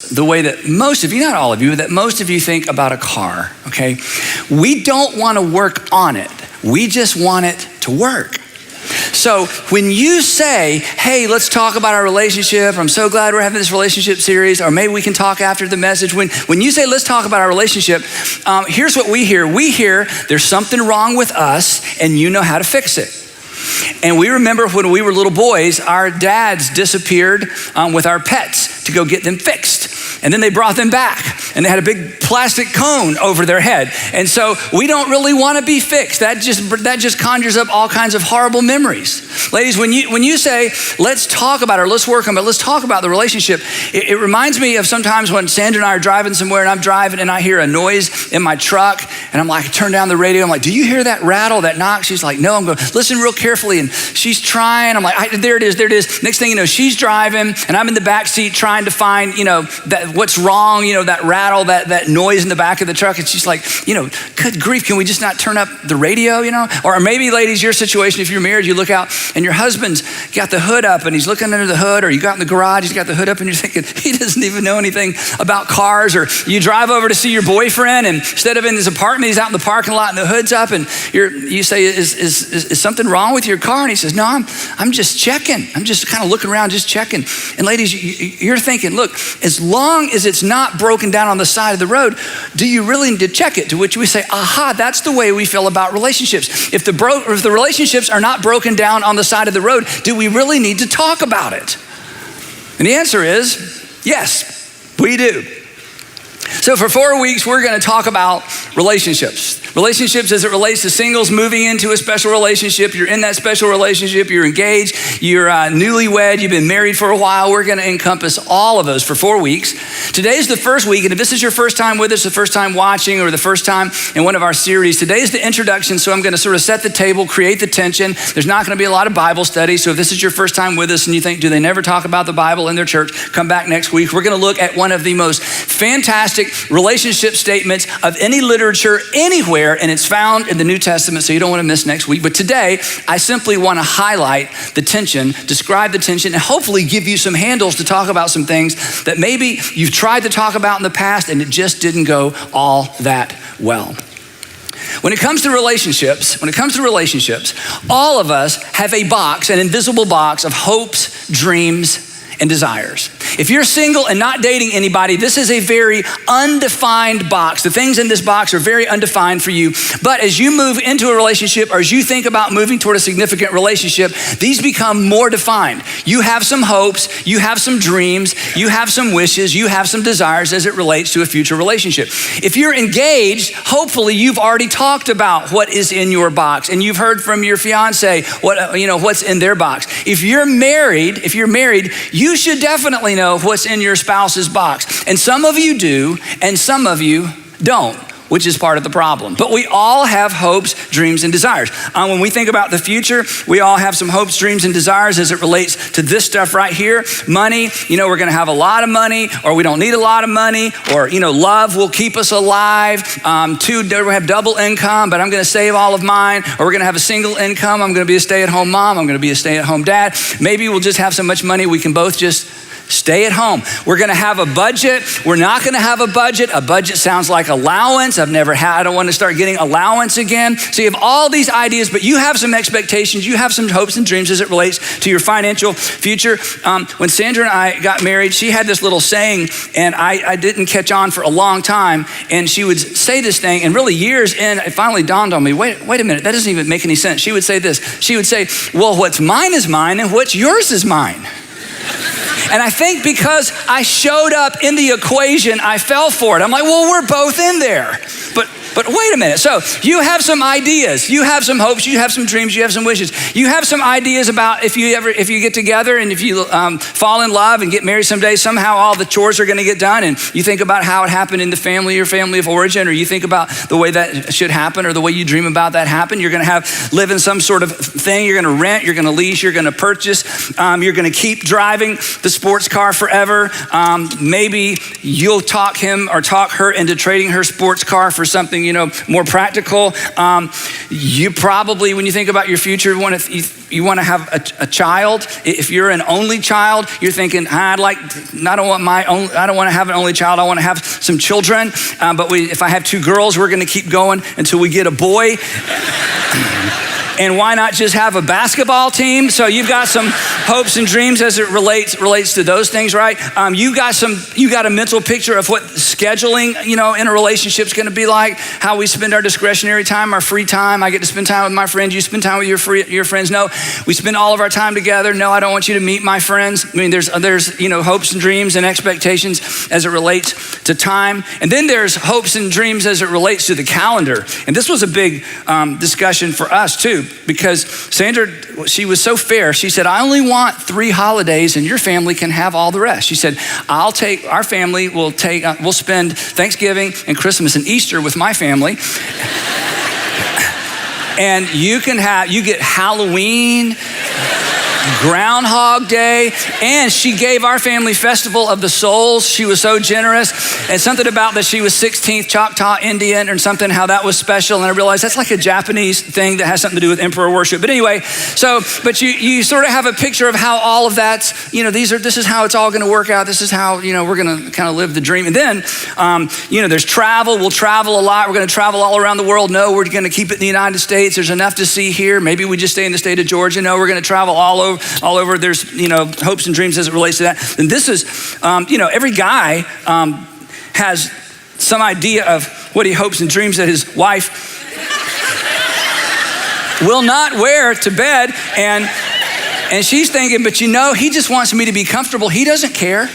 the way that most of you, not all of you, that most of you think about a car, okay? We don't want to work on it. We just want it to work. So when you say, hey, let's talk about our relationship, I'm so glad we're having this relationship series, or maybe we can talk after the message. When you say, let's talk about our relationship, here's what we hear. We hear there's something wrong with us and you know how to fix it. And we remember when we were little boys, our dads disappeared with our pets to go get them fixed. And then they brought them back and they had a big plastic cone over their head. And so we don't really want to be fixed. That just conjures up all kinds of horrible memories. Ladies, when you say, let's talk about it, or let's work on it, let's talk about the relationship, it reminds me of sometimes when Sandra and I are driving somewhere and I'm driving and I hear a noise in my truck and I'm like, I turn down the radio. I'm like, do you hear that rattle, that knock? She's like, no. I'm going, listen real carefully. And she's trying. I'm like, there it is. Next thing you know, she's driving and I'm in the back seat trying to find, what's wrong, that rattle, that noise in the back of the truck. And she's like, good grief, can we just not turn up the radio, Or maybe, ladies, your situation, if you're married, you look out and your husband's got the hood up and he's looking under the hood, or you got in the garage, he's got the hood up and you're thinking, he doesn't even know anything about cars. Or you drive over to see your boyfriend and instead of in his apartment, he's out in the parking lot and the hood's up and you say, is something wrong with your car? And he says, no, I'm just checking. I'm just kind of looking around, just checking. And ladies, you're thinking, look, as long as it's not broken down on the side of the road, do you really need to check it? To which we say, aha, that's the way we feel about relationships. If the relationships are not broken down on the side of the road, do we really need to talk about it? And the answer is, yes, we do. So for 4 weeks, we're going to talk about relationships. Relationships as it relates to singles moving into a special relationship. You're in that special relationship. You're engaged. You're newlywed. You've been married for a while. We're going to encompass all of those for 4 weeks. Today's the first week. And if this is your first time with us, the first time watching, or the first time in one of our series, today's the introduction. So I'm going to sort of set the table, create the tension. There's not going to be a lot of Bible study. So if this is your first time with us and you think, do they never talk about the Bible in their church? Come back next week. We're going to look at one of the most fantastic relationship statements of any literature anywhere, and it's found in the New Testament, so you don't want to miss next week. But today, I simply want to highlight the tension, describe the tension, and hopefully give you some handles to talk about some things that maybe you've tried to talk about in the past and it just didn't go all that well. When it comes to relationships, all of us have a box, an invisible box of hopes, dreams, and desires. If you're single and not dating anybody, this is a very undefined box. The things in this box are very undefined for you. But as you move into a relationship, or as you think about moving toward a significant relationship, these become more defined. You have some hopes, you have some dreams, you have some wishes, you have some desires as it relates to a future relationship. If you're engaged, hopefully you've already talked about what is in your box, and you've heard from your fiance what's in their box. If you're married, you should definitely know what's in your spouse's box. And some of you do, and some of you don't, which is part of the problem. But we all have hopes, dreams, and desires. When we think about the future, we all have some hopes, dreams, and desires as it relates to this stuff right here. Money, we're gonna have a lot of money, or we don't need a lot of money, or, love will keep us alive. Two, we have double income, but I'm gonna save all of mine. Or we're gonna have a single income. I'm gonna be a stay-at-home mom. I'm gonna be a stay-at-home dad. Maybe we'll just have so much money we can both just stay at home. We're gonna have a budget. We're not gonna have a budget. A budget sounds like allowance. I don't want to start getting allowance again. So you have all these ideas, but you have some expectations. You have some hopes and dreams as it relates to your financial future. When Sandra and I got married, she had this little saying, and I didn't catch on for a long time. And she would say this thing, and really years in, it finally dawned on me, wait a minute, that doesn't even make any sense. She would say this. She would say, well, what's mine is mine, and what's yours is mine. And I think because I showed up in the equation, I fell for it. I'm like, well, we're both in there. But wait a minute. So you have some ideas, you have some hopes, you have some dreams, you have some wishes. You have some ideas about if you get together and if you fall in love and get married someday, somehow all the chores are going to get done. And you think about how it happened in the family, your family of origin, or you think about the way that should happen, or the way you dream about that happen. You're going to live in some sort of thing. You're going to rent, you're going to lease, you're going to purchase. You're going to keep driving the sports car forever. Maybe you'll talk him or talk her into trading her sports car for something more practical. You probably, when you think about your future, you want to have a child. If you're an only child, you're thinking, I don't want to have an only child. I want to have some children. But if I have two girls, we're going to keep going until we get a boy. And why not just have a basketball team? So you've got some hopes and dreams as it relates to those things, right? You got a mental picture of what scheduling, in a relationship is going to be like, how we spend our discretionary time, our free time. I get to spend time with my friends. You spend time with your friends. No, we spend all of our time together. No, I don't want you to meet my friends. I mean, there's hopes and dreams and expectations as it relates to time. And then there's hopes and dreams as it relates to the calendar. And this was a big discussion for us too, because Sandra, she was so fair. She said, I only want 3 holidays and your family can have all the rest. She said, our family will spend Thanksgiving and Christmas and Easter with my family. And you get Halloween, Groundhog Day, and she gave our family Festival of the Souls. She was so generous, and something about that she was 16th Choctaw Indian or something, how that was special. And I realized that's like a Japanese thing that has something to do with emperor worship. But anyway, but you sort of have a picture of how all of that's, this is how it's all going to work out. This is how, we're going to kind of live the dream. And then, there's travel. We'll travel a lot. We're going to travel all around the world. No, we're going to keep it in the United States. There's enough to see here. Maybe we just stay in the state of Georgia. No, we're going to travel all over. There's, hopes and dreams as it relates to that. And this is, every guy has some idea of what he hopes and dreams that his wife will not wear to bed. And she's thinking, but he just wants me to be comfortable. He doesn't care.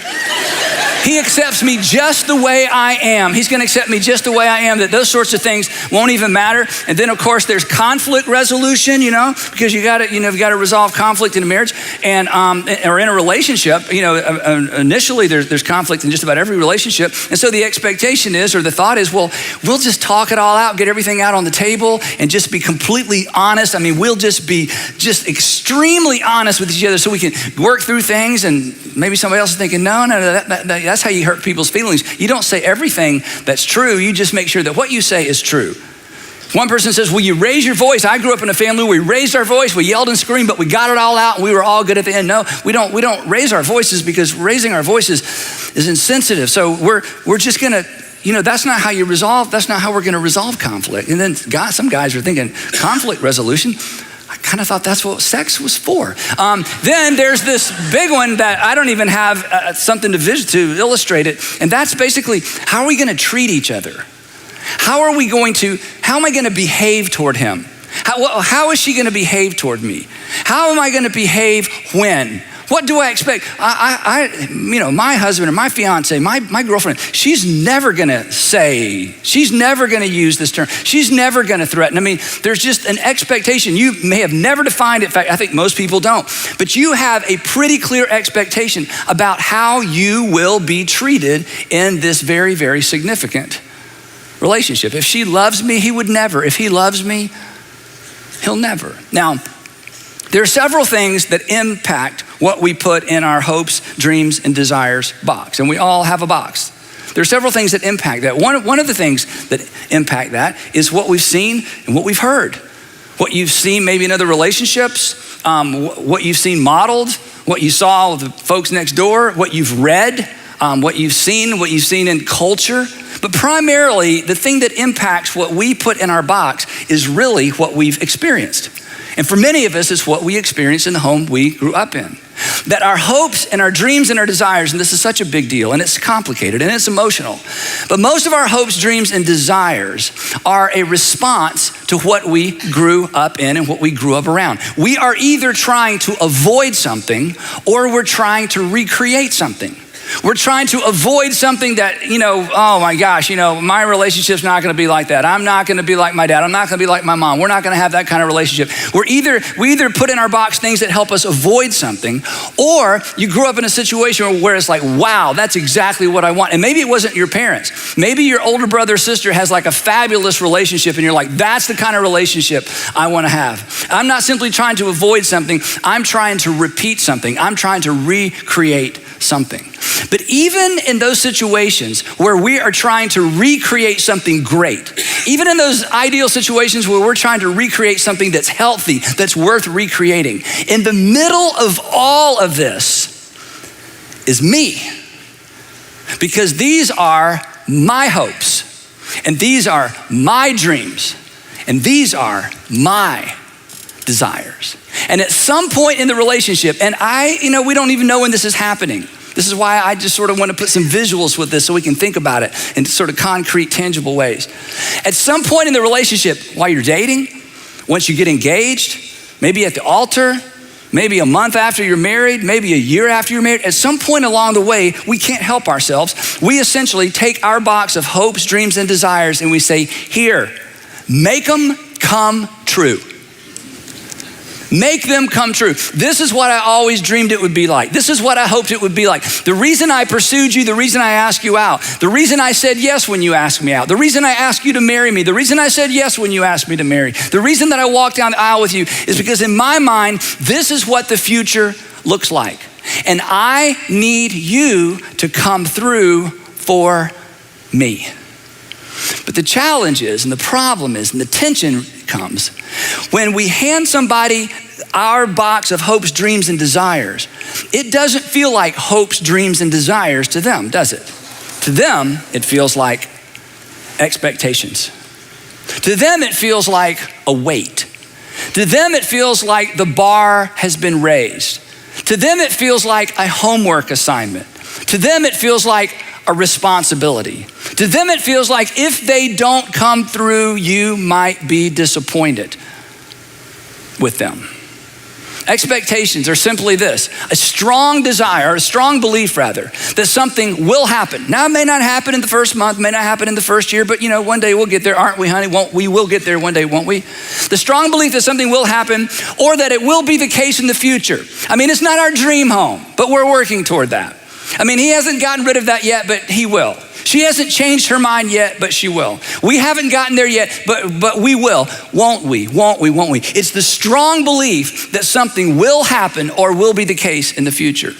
He accepts me just the way I am. He's going to accept me just the way I am, that those sorts of things won't even matter. And then of course there's conflict resolution, because you've got to resolve conflict in a marriage and, or in a relationship. Initially there's conflict in just about every relationship. And so the expectation is, or the thought is, well, we'll just talk it all out, get everything out on the table and just be completely honest. I mean, we'll just be extremely honest with each other so we can work through things. And maybe somebody else is thinking, no, that's how you hurt people's feelings. You don't say everything that's true. You just make sure that what you say is true. One person says, will you raise your voice? I grew up in a family where we raised our voice, we yelled and screamed, but we got it all out and we were all good at the end. No, we don't raise our voices, because raising our voices is insensitive. So we're just gonna, that's not how you resolve, that's not how we're gonna resolve conflict. And then some guys are thinking conflict resolution. I kind of thought that's what sex was for. Then there's this big one that I don't even have something to illustrate it. And that's basically, how are we going to treat each other? How am I going to behave toward him? How is she going to behave toward me? How am I going to behave when? What do I expect? My husband or my fiance, my girlfriend, she's never gonna use this term. She's never gonna threaten. I mean, there's just an expectation. You may have never defined it. In fact, I think most people don't. But you have a pretty clear expectation about how you will be treated in this very, very significant relationship. If she loves me, he would never. If he loves me, he'll never. Now, there are several things that impact what we put in our hopes, dreams, and desires box. And we all have a box. There are several things that impact that. One of the things that impact that is what we've seen and what we've heard. What you've seen maybe in other relationships, what you've seen modeled, what you saw with the folks next door, what you've read, what you've seen in culture. But primarily, the thing that impacts what we put in our box is really what we've experienced. And for many of us, it's what we experienced in the home we grew up in. That our hopes and our dreams and our desires, and this is such a big deal, and it's complicated and it's emotional, but most of our hopes, dreams, and desires are a response to what we grew up in and what we grew up around. We are either trying to avoid something or we're trying to recreate something. We're trying to avoid something that, oh my gosh, my relationship's not gonna be like that. I'm not gonna be like my dad. I'm not gonna be like my mom. We're not gonna have that kind of relationship. We either put in our box things that help us avoid something, or you grew up in a situation where it's like, wow, that's exactly what I want. And maybe it wasn't your parents. Maybe your older brother or sister has like a fabulous relationship and you're like, that's the kind of relationship I wanna have. I'm not simply trying to avoid something. I'm trying to repeat something. I'm trying to recreate something. But even in those situations where we are trying to recreate something great, even in those ideal situations where we're trying to recreate something that's healthy, that's worth recreating, in the middle of all of this is me. Because these are my hopes, and these are my dreams, and these are my desires. And at some point in the relationship, and we don't even know when this is happening. This is why I just sort of want to put some visuals with this so we can think about it in sort of concrete, tangible ways. At some point in the relationship, while you're dating, once you get engaged, maybe at the altar, maybe a month after you're married, maybe a year after you're married, at some point along the way, we can't help ourselves. We essentially take our box of hopes, dreams, and desires, and we say, here, make them come true. Make them come true. This is what I always dreamed it would be like. This is what I hoped it would be like. The reason I pursued you, the reason I asked you out, the reason I said yes when you asked me out, the reason I asked you to marry me, the reason I said yes when you asked me to marry, the reason that I walked down the aisle with you is because in my mind, this is what the future looks like. And I need you to come through for me. But the challenge is, and the problem is, and the tension comes, when we hand somebody our box of hopes, dreams, and desires, it doesn't feel like hopes, dreams, and desires to them, does it? To them, it feels like expectations. To them, it feels like a weight. To them, it feels like the bar has been raised. To them, it feels like a homework assignment. To them, it feels like a responsibility. To them, it feels like if they don't come through, you might be disappointed with them. Expectations are simply this: a strong desire, or a strong belief rather, that something will happen. Now, it may not happen in the first month, may not happen in the first year, but one day we'll get there, aren't we, honey? We will get there one day, won't we? The strong belief that something will happen, or that it will be the case in the future. I mean, it's not our dream home, but we're working toward that. I mean, he hasn't gotten rid of that yet, but he will. She hasn't changed her mind yet, but she will. We haven't gotten there yet, but we will. Won't we? Won't we? Won't we? It's the strong belief that something will happen or will be the case in the future.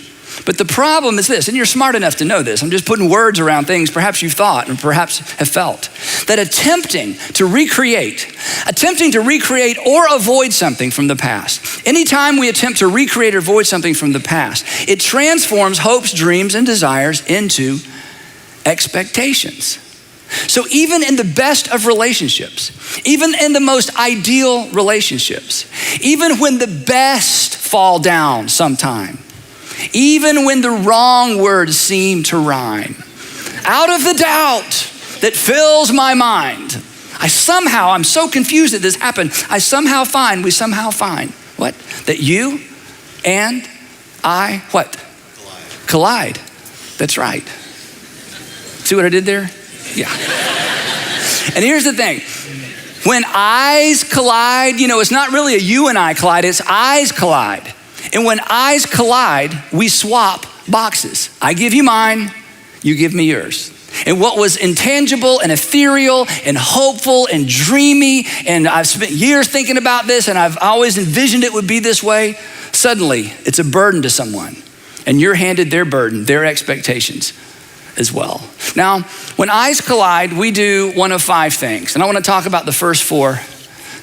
But the problem is this, and you're smart enough to know this. I'm just putting words around things perhaps you've thought and perhaps have felt. That attempting to recreate or avoid something from the past. Anytime we attempt to recreate or avoid something from the past, it transforms hopes, dreams, and desires into expectations. So even in the best of relationships, even in the most ideal relationships, even when the best fall down sometime, even when the wrong words seem to rhyme, out of the doubt that fills my mind, I'm so confused that this happened, we somehow find, what? That you and I, what? Collide. That's right. See what I did there? Yeah. And here's the thing. When eyes collide, it's not really a you and I collide, it's eyes collide. And when eyes collide, we swap boxes. I give you mine, you give me yours. And what was intangible and ethereal and hopeful and dreamy, and I've spent years thinking about this and I've always envisioned it would be this way, suddenly it's a burden to someone. And you're handed their burden, their expectations as well. Now, when eyes collide, we do one of 5 things. And I want to talk about the first 4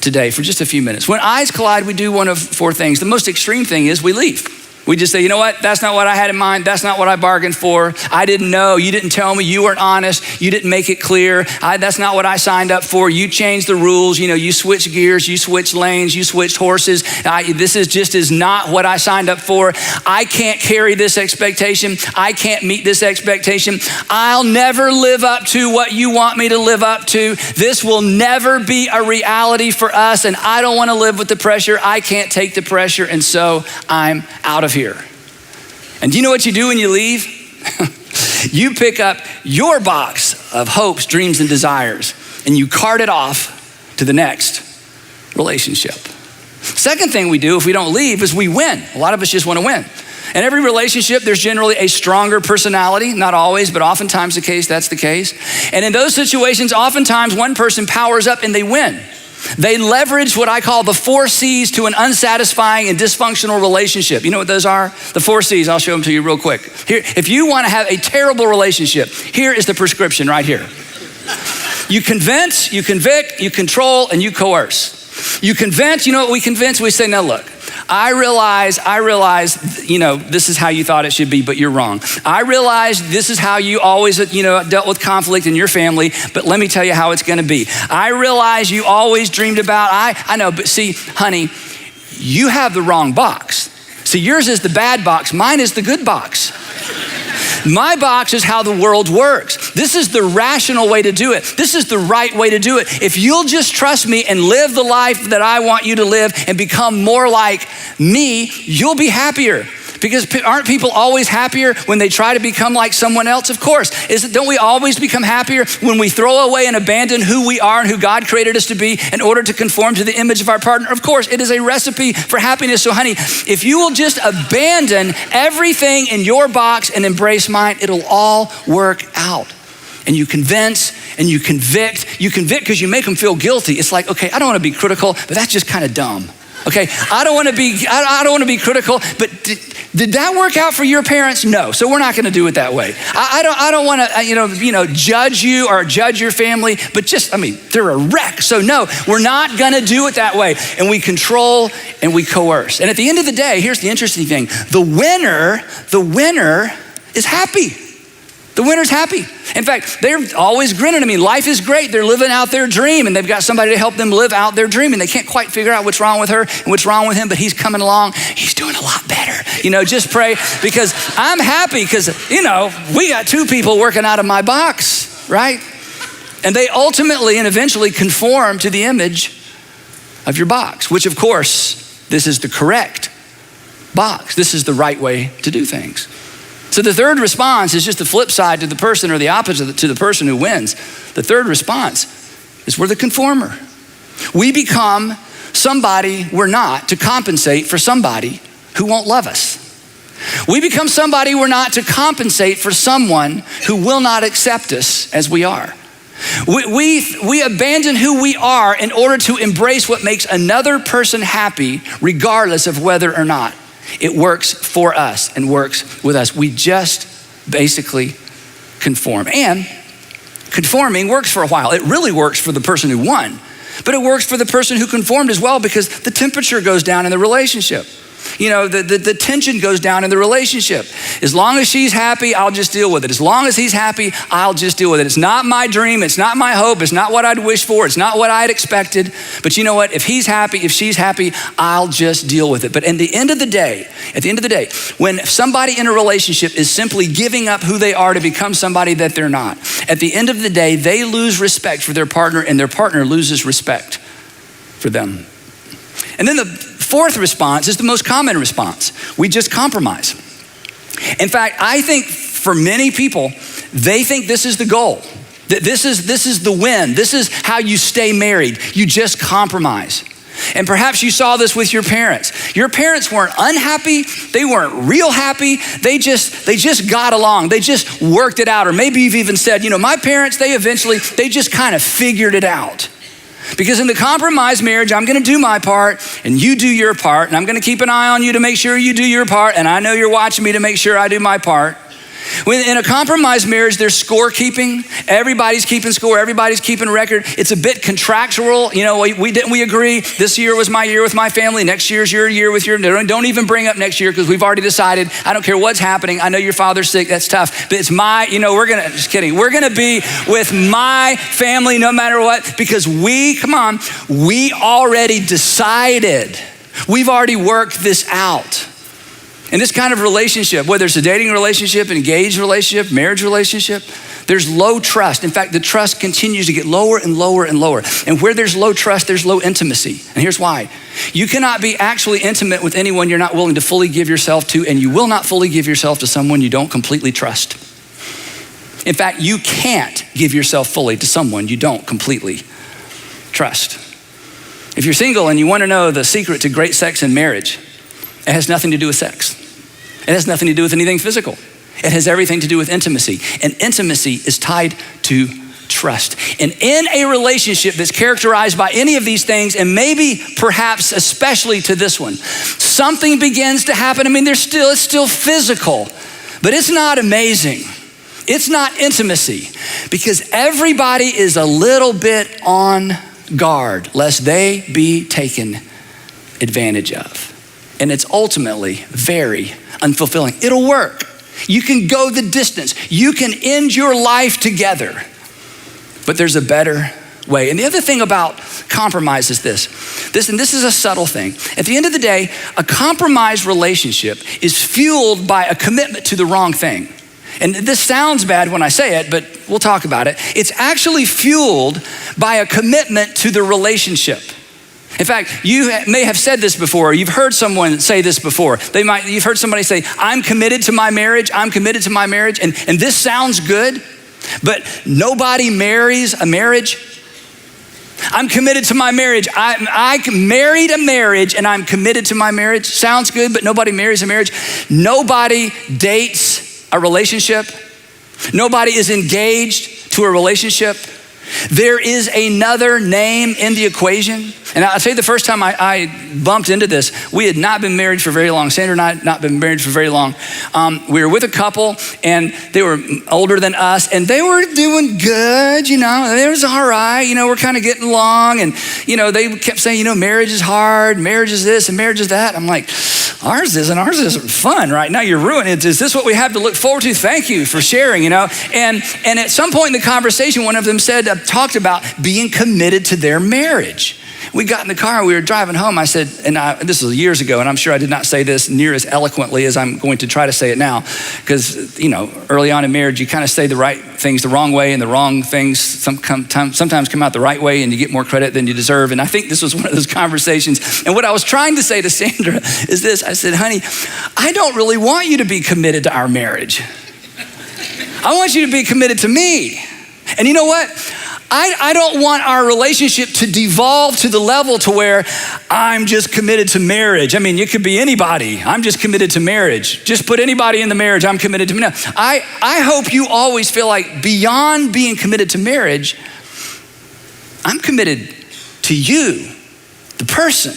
today for just a few minutes. When eyes collide, we do one of 4 things. The most extreme thing is we leave. We just say, you know what? That's not what I had in mind. That's not what I bargained for. I didn't know. You didn't tell me. You weren't honest. You didn't make it clear. That's not what I signed up for. You changed the rules. You switched gears. You switched lanes. You switched horses. This is not what I signed up for. I can't carry this expectation. I can't meet this expectation. I'll never live up to what you want me to live up to. This will never be a reality for us, and I don't want to live with the pressure. I can't take the pressure, and so I'm out of here. And do you know what you do when you leave? You pick up your box of hopes, dreams, and desires, and you cart it off to the next relationship. Second thing we do if we don't leave is we win. A lot of us just want to win. In every relationship, there's generally a stronger personality, not always, but oftentimes that's the case. And in those situations, oftentimes one person powers up and they win. They leverage what I call the 4 C's to an unsatisfying and dysfunctional relationship. You know what those are? The 4 C's, I'll show them to you real quick. Here, if you want to have a terrible relationship, here is the prescription right here. You convince, you convict, you control, and you coerce. You convince, you know what we convince? We say, now look, I realize, this is how you thought it should be, but you're wrong. I realize this is how you always, dealt with conflict in your family, but let me tell you how it's gonna be. I realize you always dreamed about, I know, but see, honey, you have the wrong box. See, yours is the bad box, mine is the good box. My box is how the world works. This is the rational way to do it. This is the right way to do it. If you'll just trust me and live the life that I want you to live and become more like me, you'll be happier. Because aren't people always happier when they try to become like someone else? Of course. Don't we always become happier when we throw away and abandon who we are and who God created us to be in order to conform to the image of our partner? Of course, it is a recipe for happiness. So honey, if you will just abandon everything in your box and embrace mine, it'll all work out. And you convince and you convict. You convict because you make them feel guilty. It's like, okay, I don't want to be critical, but that's just kind of dumb. Okay, I don't want to be critical, but did that work out for your parents? No, so we're not going to do it that way. I don't want to, judge you or judge your family, but they're a wreck. So no, we're not going to do it that way. And we control and we coerce. And at the end of the day, here's the interesting thing: the winner is happy. The winner's happy. In fact, they're always grinning. Life is great. They're living out their dream and they've got somebody to help them live out their dream, and they can't quite figure out what's wrong with her and what's wrong with him, but he's coming along. He's doing a lot better. Just pray, because I'm happy because, we got 2 people working out of my box, right? And they ultimately and eventually conform to the image of your box, which of course, this is the correct box. This is the right way to do things. So the third response is just the flip side to the person, or the opposite to the person who wins. The third response is we're the conformer. We become somebody we're not to compensate for somebody who won't love us. We become somebody we're not to compensate for someone who will not accept us as we are. We abandon who we are in order to embrace what makes another person happy, regardless of whether or not it works for us and works with us. We just basically conform. And conforming works for a while. It really works for the person who won, but it works for the person who conformed as well, because the temperature goes down in the relationship. The tension goes down in the relationship. As long as she's happy, I'll just deal with it. As long as he's happy, I'll just deal with it. It's not my dream. It's not my hope. It's not what I'd wish for. It's not what I'd expected. But you know what? If he's happy, if she's happy, I'll just deal with it. But at the end of the day, when somebody in a relationship is simply giving up who they are to become somebody that they're not, at the end of the day, they lose respect for their partner, and their partner loses respect for them. And then the fourth response is the most common response. We just compromise. In fact, I think for many people, they think this is the goal. That this is the win. This is how you stay married. You just compromise. And perhaps you saw this with your parents. Your parents weren't unhappy. They weren't real happy. They just got along. They just worked it out. Or maybe you've even said, my parents, they just kind of figured it out. Because in the compromise marriage, I'm gonna do my part and you do your part, and I'm gonna keep an eye on you to make sure you do your part, and I know you're watching me to make sure I do my part. When in a compromise marriage, there's scorekeeping. Everybody's keeping score. Everybody's keeping record. It's a bit contractual. We agree. This year was my year with my family. Next year's your year with your. Don't even bring up next year, because we've already decided. I don't care what's happening. I know your father's sick. That's tough. But it's my. We're gonna be with my family no matter what, because we already decided. We've already worked this out. In this kind of relationship, whether it's a dating relationship, an engaged relationship, marriage relationship, there's low trust. In fact, the trust continues to get lower and lower and lower. And where there's low trust, there's low intimacy. And here's why. You cannot be actually intimate with anyone you're not willing to fully give yourself to, and you will not fully give yourself to someone you don't completely trust. In fact, you can't give yourself fully to someone you don't completely trust. If you're single and you want to know the secret to great sex in marriage, it has nothing to do with sex. It has nothing to do with anything physical. It has everything to do with intimacy. And intimacy is tied to trust. And in a relationship that's characterized by any of these things, and maybe perhaps especially to this one, something begins to happen. I mean, it's still physical, but it's not amazing. It's not intimacy, because everybody is a little bit on guard lest they be taken advantage of. And it's ultimately very unfulfilling. It'll work. You can go the distance. You can end your life together. But there's a better way. And the other thing about compromise is this, and this is a subtle thing. At the end of the day, a compromised relationship is fueled by a commitment to the wrong thing. And this sounds bad when I say it, but we'll talk about it. It's actually fueled by a commitment to the relationship. In fact, you may have said this before. You've heard someone say this before. You've heard somebody say, I'm committed to my marriage. I'm committed to my marriage. And this sounds good, but nobody marries a marriage. I'm committed to my marriage. I married a marriage and I'm committed to my marriage. Sounds good, but nobody marries a marriage. Nobody dates a relationship. Nobody is engaged to a relationship. There is another name in the equation. And I'll tell you, the first time I bumped into this, we had not been married for very long. Sandra and I had not been married for very long. We were with a couple and they were older than us and they were doing good, it was all right. We're kind of getting along and, they kept saying, marriage is hard, marriage is this and marriage is that. I'm like, ours isn't fun right now. You're ruining it. Is this what we have to look forward to? Thank you for sharing, And at some point in the conversation, one of them talked about being committed to their marriage. We got in the car and we were driving home. I said, this was years ago, and I'm sure I did not say this near as eloquently as I'm going to try to say it now, because, early on in marriage, you kind of say the right things the wrong way, and the wrong things sometimes come out the right way, and you get more credit than you deserve. And I think this was one of those conversations. And what I was trying to say to Sandra is this. I said, honey, I don't really want you to be committed to our marriage. I want you to be committed to me. And you know what? I don't want our relationship to devolve to the level to where I'm just committed to marriage. I mean, it could be anybody. I'm just committed to marriage. Just put anybody in the marriage. I'm committed to marriage. No, I hope you always feel like beyond being committed to marriage, I'm committed to you, the person.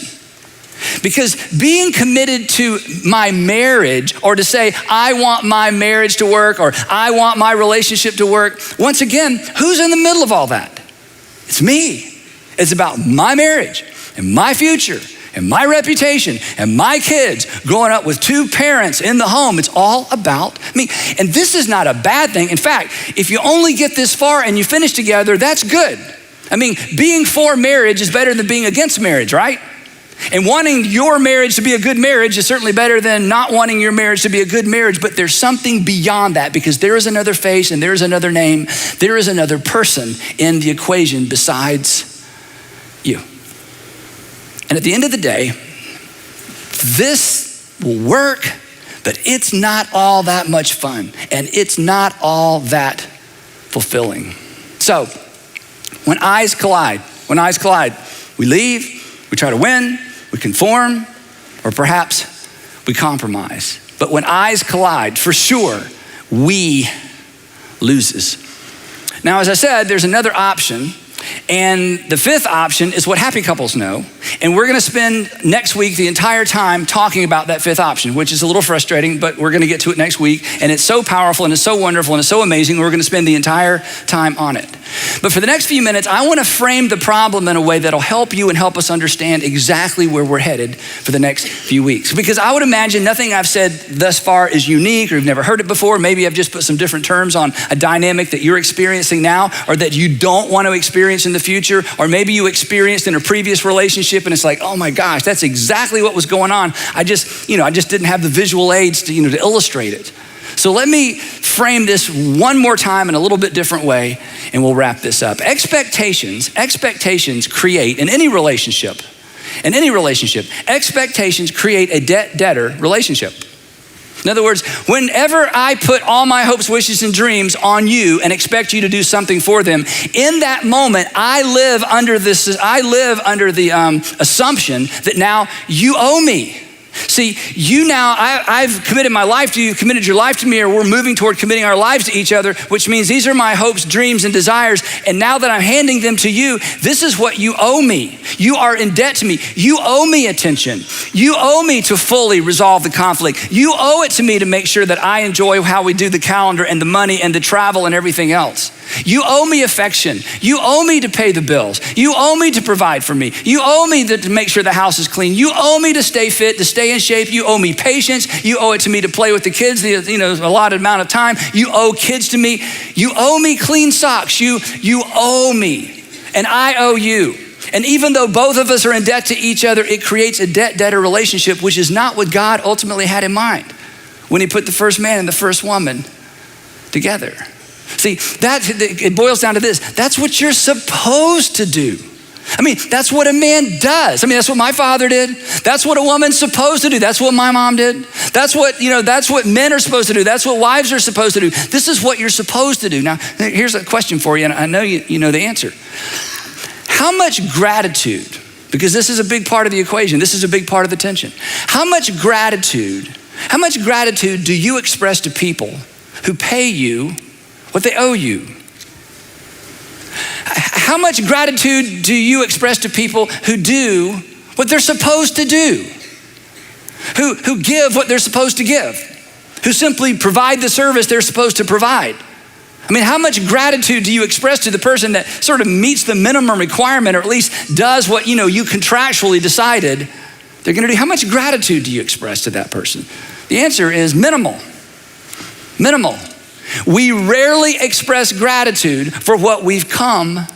Because being committed to my marriage, or to say, I want my marriage to work, or I want my relationship to work, once again, who's in the middle of all that? It's me. It's about my marriage and my future and my reputation and my kids growing up with two parents in the home. It's all about me. And this is not a bad thing. In fact, if you only get this far and you finish together, that's good. I mean, being for marriage is better than being against marriage, right? And wanting your marriage to be a good marriage is certainly better than not wanting your marriage to be a good marriage, but there's something beyond that, because there is another face and there is another name. There is another person in the equation besides you. And at the end of the day, this will work, but it's not all that much fun and it's not all that fulfilling. So when eyes collide, we leave, we try to win, we conform, or perhaps we compromise. But when eyes collide, for sure, we loses. Now, as I said, there's another option. And the fifth option is what happy couples know. And we're gonna spend next week the entire time talking about that fifth option, which is a little frustrating, but we're gonna get to it next week. And it's so powerful and it's so wonderful and it's so amazing. We're gonna spend the entire time on it. But for the next few minutes, I wanna frame the problem in a way that'll help you and help us understand exactly where we're headed for the next few weeks. Because I would imagine nothing I've said thus far is unique, or you've never heard it before. Maybe I've just put some different terms on a dynamic that you're experiencing now, or that you don't want to experience in the future, or maybe you experienced in a previous relationship and it's like, oh my gosh, that's exactly what was going on. I just didn't have the visual aids to illustrate it. So let me frame this one more time in a little bit different way, and we'll wrap this up. Expectations create in any relationship, expectations create a debtor relationship. In other words, whenever I put all my hopes, wishes, and dreams on you and expect you to do something for them, in that moment, I live under the assumption that now you owe me. See, you now, I've committed my life to you, you've committed your life to me, or we're moving toward committing our lives to each other, which means these are my hopes, dreams, and desires. And now that I'm handing them to you, this is what you owe me. You are in debt to me. You owe me attention. You owe me to fully resolve the conflict. You owe it to me to make sure that I enjoy how we do the calendar and the money and the travel and everything else. You owe me affection. You owe me to pay the bills. You owe me to provide for me. You owe me to make sure the house is clean. You owe me to stay fit, to stay in shape. You owe me patience. You owe it to me to play with the kids, the allotted amount of time. You owe kids to me. You owe me clean socks. You owe me, and I owe you. And even though both of us are in debt to each other, it creates a debt-debtor relationship, which is not what God ultimately had in mind when he put the first man and the first woman together. See, it boils down to this. That's what you're supposed to do. I mean, that's what a man does. I mean, that's what my father did. That's what a woman's supposed to do. That's what my mom did. That's what men are supposed to do. That's what wives are supposed to do. This is what you're supposed to do. Now, here's a question for you, and I know you know the answer. How much gratitude, because this is a big part of the equation, this is a big part of the tension. How much gratitude do you express to people who pay you what they owe you? How much gratitude do you express to people who do what they're supposed to do? Who give what they're supposed to give? Who simply provide the service they're supposed to provide? I mean, how much gratitude do you express to the person that sort of meets the minimum requirement, or at least does what you contractually decided they're gonna do? How much gratitude do you express to that person? The answer is minimal. Minimal. We rarely express gratitude for what we've come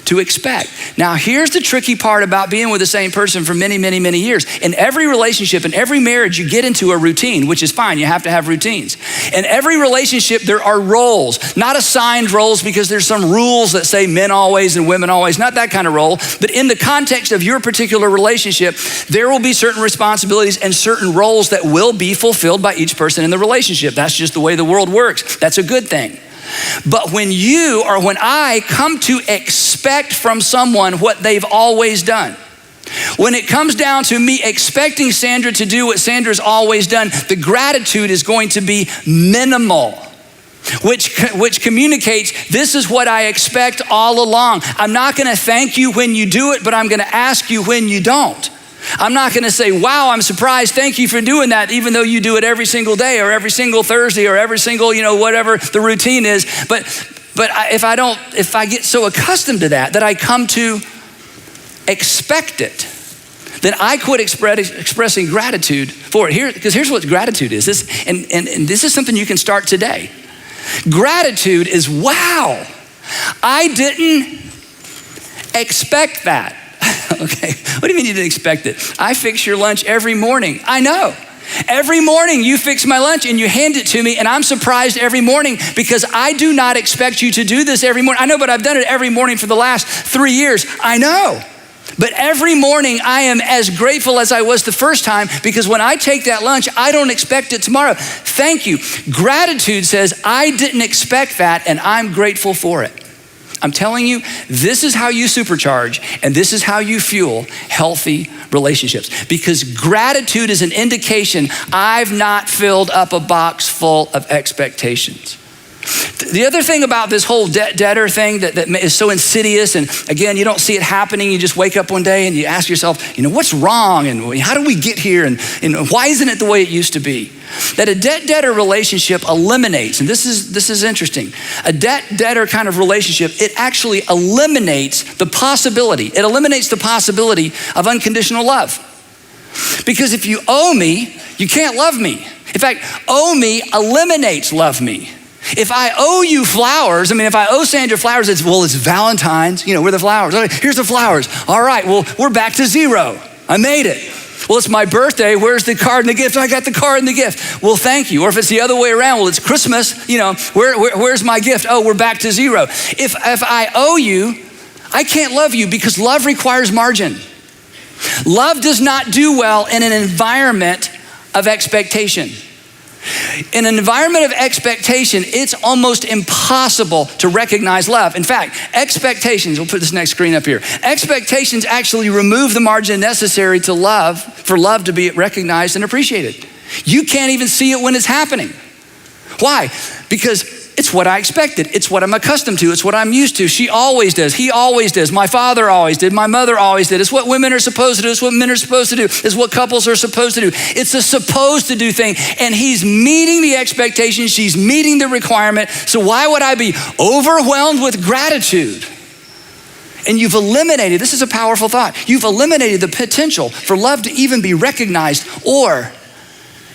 to expect. Now, here's the tricky part about being with the same person for many, many, many years. In every relationship, in every marriage, you get into a routine, which is fine. You have to have routines. In every relationship, there are roles, not assigned roles because there's some rules that say men always and women always, not that kind of role. But in the context of your particular relationship, there will be certain responsibilities and certain roles that will be fulfilled by each person in the relationship. That's just the way the world works. That's a good thing. But when I come to expect from someone what they've always done, when it comes down to me expecting Sandra to do what Sandra's always done, the gratitude is going to be minimal, which communicates this is what I expect all along. I'm not going to thank you when you do it, but I'm going to ask you when you don't. I'm not going to say, wow, I'm surprised, thank you for doing that, even though you do it every single day or every single Thursday or every single, whatever the routine is. But if I get so accustomed to that I come to expect it, then I quit expressing gratitude for it. Because here's what gratitude is. And this is something you can start today. Gratitude is, wow, I didn't expect that. Okay, what do you mean you didn't expect it? I fix your lunch every morning. I know. Every morning you fix my lunch and you hand it to me, and I'm surprised every morning because I do not expect you to do this every morning. I know, but I've done it every morning for the last 3 years. I know. But every morning I am as grateful as I was the first time because when I take that lunch, I don't expect it tomorrow. Thank you. Gratitude says, I didn't expect that and I'm grateful for it. I'm telling you, this is how you supercharge and this is how you fuel healthy relationships, because gratitude is an indication I've not filled up a box full of expectations. The other thing about this whole debtor thing that is so insidious, and again, you don't see it happening, you just wake up one day and you ask yourself, what's wrong and how do we get here and why isn't it the way it used to be? That a debt-debtor relationship eliminates, and this is interesting, a debt-debtor kind of relationship, it actually eliminates the possibility of unconditional love. Because if you owe me, you can't love me. In fact, owe me eliminates love me. If I owe you flowers, if I owe Sandra flowers, it's Valentine's, we're the flowers. Okay, here's the flowers. All right, well, we're back to zero. I made it. Well, it's my birthday. Where's the card and the gift? I got the card and the gift. Well, thank you. Or if it's the other way around, well, it's Christmas. Where's my gift? Oh, we're back to zero. If I owe you, I can't love you because love requires margin. Love does not do well in an environment of expectation. In an environment of expectation, it's almost impossible to recognize love. In fact, expectations, we'll put this next screen up here. Expectations actually remove the margin necessary for love to be recognized and appreciated. You can't even see it when it's happening. Why? Because it's what I expected. It's what I'm accustomed to. It's what I'm used to. She always does. He always does. My father always did. My mother always did. It's what women are supposed to do. It's what men are supposed to do. It's what couples are supposed to do. It's a supposed to do thing. And he's meeting the expectation. She's meeting the requirement. So why would I be overwhelmed with gratitude? And you've eliminated, this is a powerful thought, you've eliminated the potential for love to even be recognized or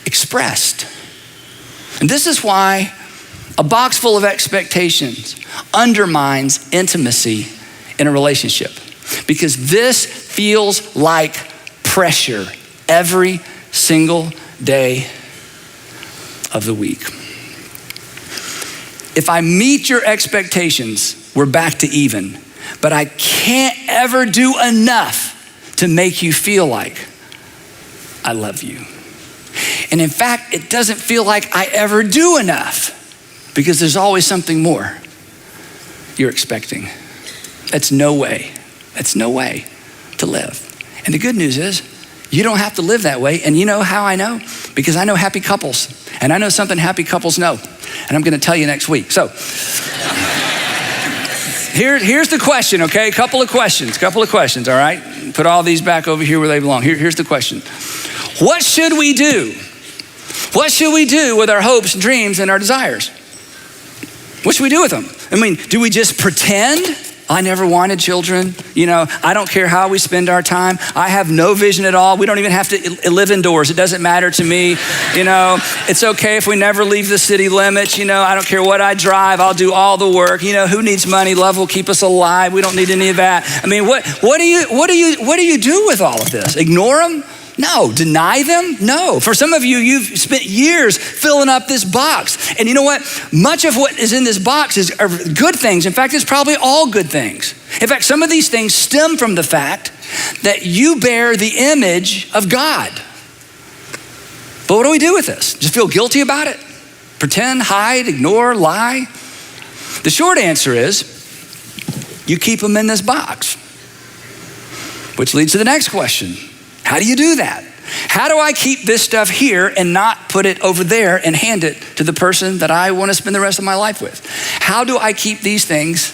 expressed. And this is why a box full of expectations undermines intimacy in a relationship, because this feels like pressure every single day of the week. If I meet your expectations, we're back to even, but I can't ever do enough to make you feel like I love you. And in fact, it doesn't feel like I ever do enough, because there's always something more you're expecting. That's no way to live. And the good news is, you don't have to live that way. And you know how I know? Because I know happy couples. And I know something happy couples know. And I'm gonna tell you next week. So, here's the question, okay? Couple of questions, all right? Put all these back over here where they belong. Here's the question. What should we do? What should we do with our hopes, dreams, and our desires? What should we do with them? I mean, do we just pretend? I never wanted children. I don't care how we spend our time. I have no vision at all. We don't even have to live indoors. It doesn't matter to me. It's okay if we never leave the city limits. I don't care what I drive. I'll do all the work. Who needs money? Love will keep us alive. We don't need any of that. I mean, what do you do with all of this? Ignore them? No. Deny them? No. For some of you, you've spent years filling up this box. And you know what? Much of what is in this box are good things. In fact, it's probably all good things. In fact, some of these things stem from the fact that you bear the image of God. But what do we do with this? Just feel guilty about it? Pretend, hide, ignore, lie? The short answer is, you keep them in this box. Which leads to the next question. How do you do that? How do I keep this stuff here and not put it over there and hand it to the person that I want to spend the rest of my life with? How do I keep these things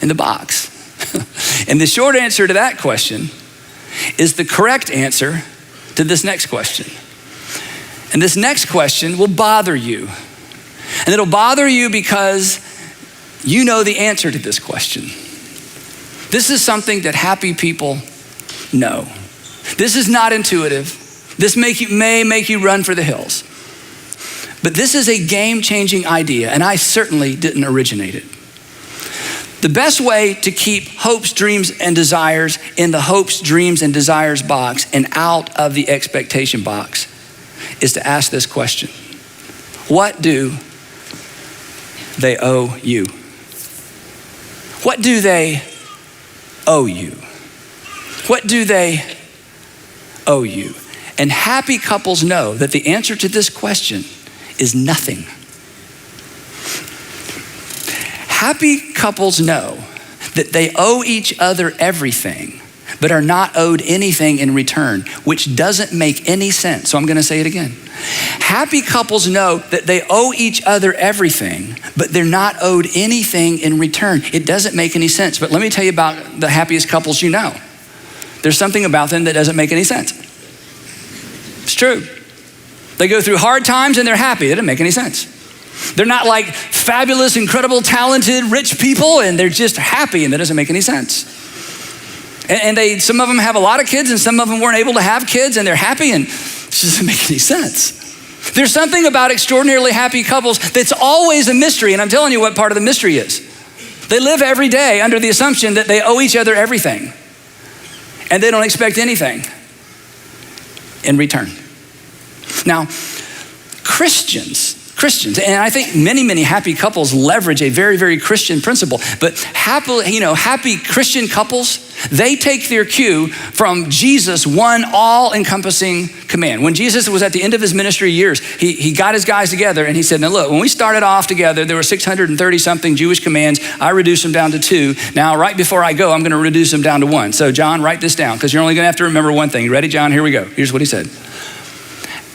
in the box? And the short answer to that question is the correct answer to this next question. And this next question will bother you. And it'll bother you because you know the answer to this question. This is something that happy people know. This is not intuitive. This may make you run for the hills. But this is a game-changing idea, and I certainly didn't originate it. The best way to keep hopes, dreams, and desires in the hopes, dreams, and desires box and out of the expectation box is to ask this question. What do they owe you? What do they owe you? What do they owe you? And happy couples know that the answer to this question is nothing. Happy couples know that they owe each other everything, but are not owed anything in return, which doesn't make any sense. So I'm going to say it again. Happy couples know that they owe each other everything, but they're not owed anything in return. It doesn't make any sense. But let me tell you about the happiest couples you know. There's something about them that doesn't make any sense. It's true. They go through hard times and they're happy. It doesn't make any sense. They're not like fabulous, incredible, talented, rich people, and they're just happy, and that doesn't make any sense. And some of them have a lot of kids, and some of them weren't able to have kids, and they're happy, and it doesn't make any sense. There's something about extraordinarily happy couples that's always a mystery, and I'm telling you what part of the mystery is. They live every day under the assumption that they owe each other everything, and they don't expect anything in return. Now, Christians Christians. And I think many, many happy couples leverage a very, very Christian principle. But happy Christian couples, they take their cue from Jesus' one all-encompassing command. When Jesus was at the end of his ministry years, he got his guys together and he said, now look, when we started off together, there were 630 something Jewish commands. I reduced them down to 2. Now, right before I go, I'm going to reduce them down to 1. So John, write this down because you're only going to have to remember one thing. You ready, John? Here we go. Here's what he said.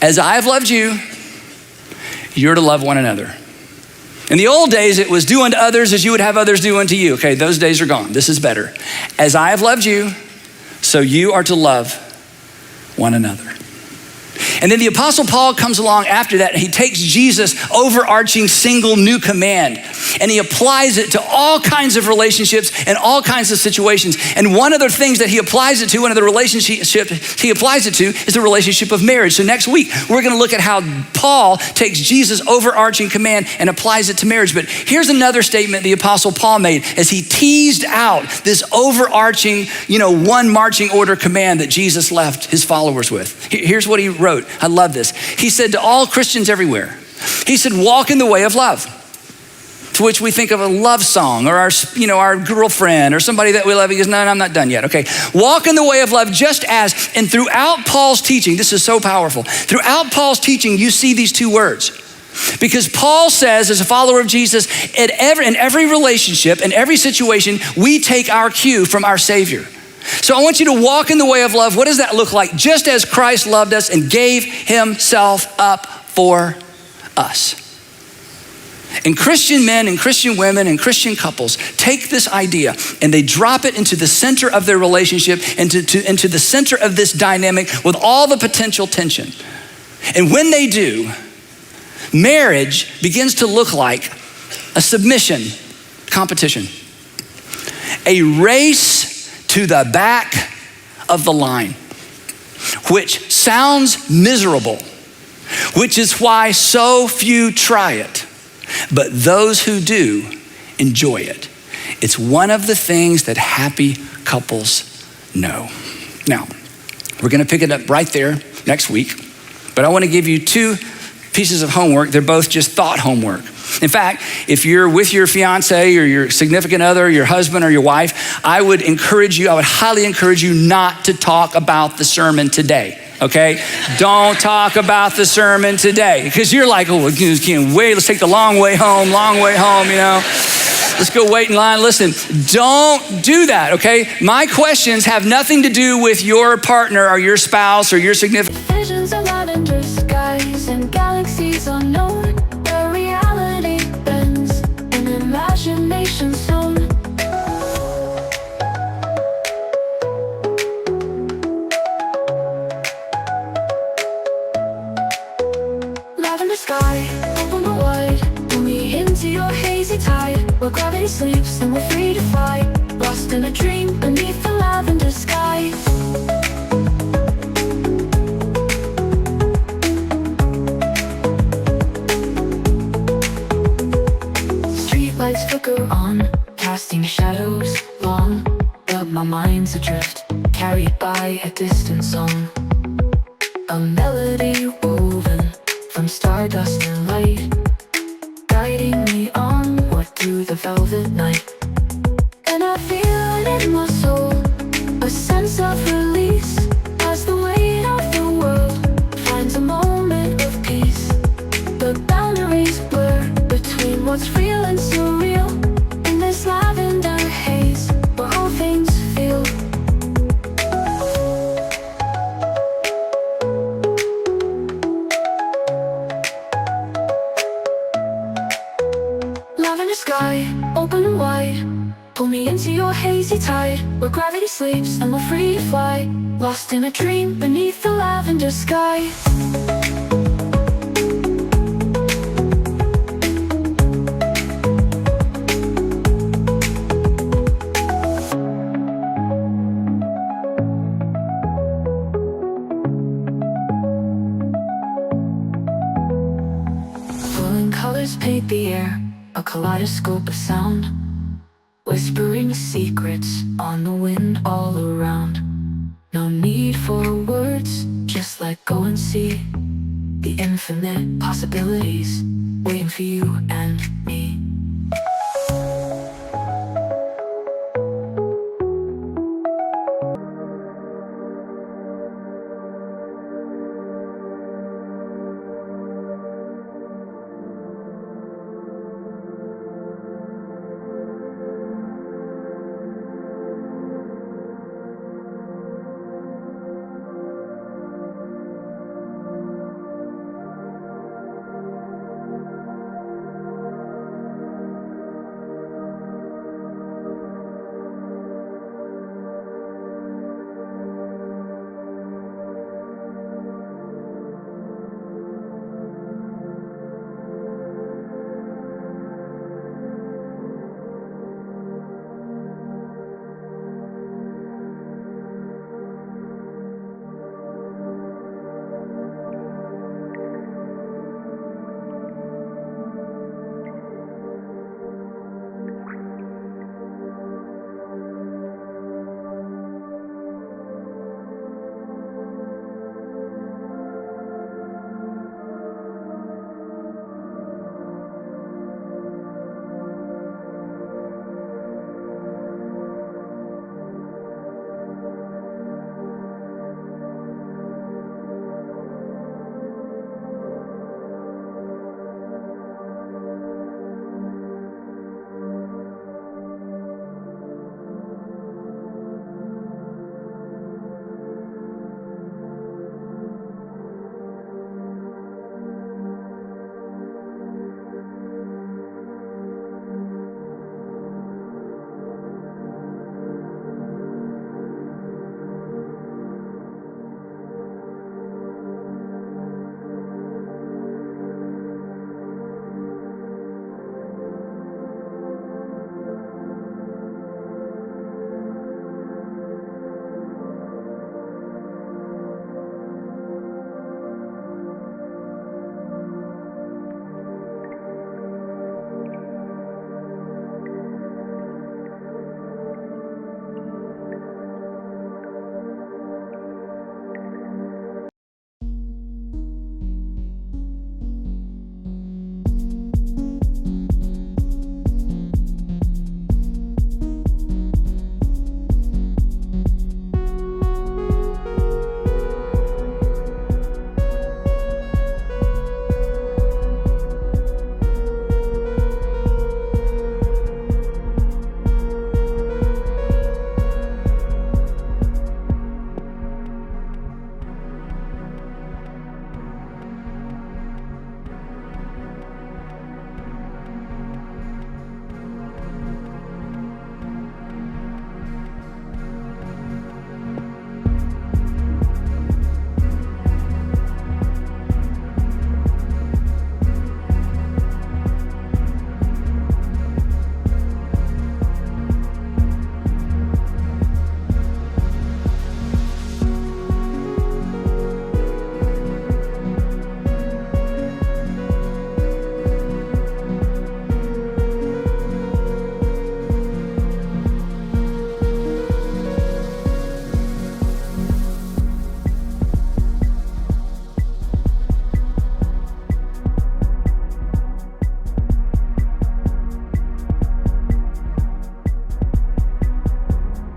As I have loved you, you're to love one another. In the old days, it was do unto others as you would have others do unto you. Okay, those days are gone. This is better. As I have loved you, so you are to love one another. And then the Apostle Paul comes along after that and he takes Jesus' overarching single new command and he applies it to all kinds of relationships and all kinds of situations. And one of the things that he applies it to, one of the relationships he applies it to is the relationship of marriage. So next week, we're gonna look at how Paul takes Jesus' overarching command and applies it to marriage. But here's another statement the Apostle Paul made as he teased out this overarching, one marching order command that Jesus left his followers with. Here's what he wrote. I love this. He said to all Christians everywhere, he said, walk in the way of love. To which we think of a love song or our girlfriend or somebody that we love. He goes, no, I'm not done yet. Okay. Walk in the way of love just as, and throughout Paul's teaching, this is so powerful. Throughout Paul's teaching, you see these two words. Because Paul says, as a follower of Jesus, in every relationship, in every situation, we take our cue from our Savior. So I want you to walk in the way of love. What does that look like? Just as Christ loved us and gave himself up for us. And Christian men and Christian women and Christian couples take this idea and they drop it into the center of their relationship, into the center of this dynamic with all the potential tension. And when they do, marriage begins to look like a submission competition, a race to the back of the line, which sounds miserable, which is why so few try it, but those who do enjoy it. It's one of the things that happy couples know. Now, we're gonna pick it up right there next week, but I wanna give you 2 pieces of homework. They're both just thought homework. In fact, if you're with your fiance or your significant other, your husband or your wife, I would highly encourage you not to talk about the sermon today, okay? Don't talk about the sermon today because you're like, oh, can't wait. Let's take the long way home, Let's go wait in line. Listen, don't do that, okay? My questions have nothing to do with your partner or your spouse or your significant. Visions of lavender skies and galaxies unknown. The reality bends in imagination zone. Lavender sky, open but wide. Pull me into your hazy tide. Where gravity sleeps and we're free to fly. Lost in a dream beneath the lavender sky. Streetlights flicker on, casting shadows long. But my mind's adrift, carried by a distant song. A melody woven from stardust and light, guiding me onward through the velvet night. And I feel it in my soul, a sense of release, as the weight of the world finds a moment of peace. The boundaries blur between what's real and surreal, in this lavender haze where all things feel. Lavender sky, open and wide. Pull me into your hazy tide, where gravity sleeps and we're free to fly. Lost in a dream beneath the lavender sky. Falling colors paint the air, a kaleidoscope of sound, whispering secrets on the wind all around. No need for words, just let go and see the infinite possibilities. waiting for you and me.